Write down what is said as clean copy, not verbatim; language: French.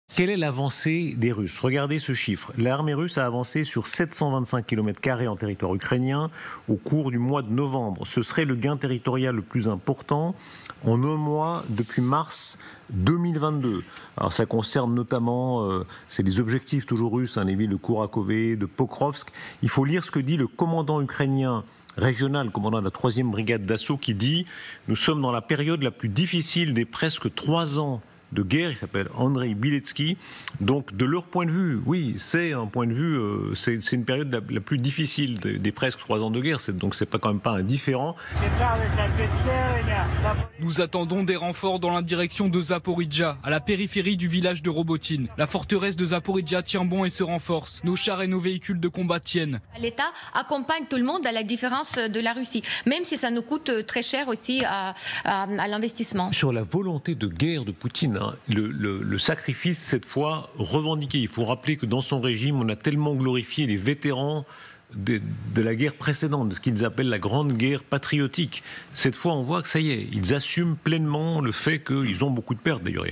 Quelle est l'avancée des Russes? Regardez ce chiffre. L'armée russe a avancé sur 725 km² en territoire ukrainien au cours du mois de novembre. Ce serait le gain territorial le plus important en un mois depuis mars 2022. Alors ça concerne notamment, c'est des objectifs toujours russes, les villes de Kourakove, de Pokrovsk. Il faut lire ce que dit le commandant ukrainien régional, commandant de la 3e brigade d'assaut, qui dit « Nous sommes dans la période la plus difficile des presque 3 ans de guerre », il s'appelle Andrei Biletsky. Donc de leur point de vue, oui, c'est un point de vue, c'est une période la plus difficile des presque 3 ans de guerre, donc c'est quand même pas indifférent. Nous attendons des renforts dans la direction de Zaporijjia, à la périphérie du village de Robotine. La forteresse de Zaporijjia tient bon et se renforce. Nos chars et nos véhicules de combat tiennent. L'État accompagne tout le monde à la différence de la Russie, même si ça nous coûte très cher aussi à l'investissement. Sur la volonté de guerre de Poutine, le sacrifice cette fois revendiqué. Il faut rappeler que dans son régime, on a tellement glorifié les vétérans de la guerre précédente, de ce qu'ils appellent la grande guerre patriotique. Cette fois, on voit que ça y est, ils assument pleinement le fait qu'ils ont beaucoup de pertes. D'ailleurs,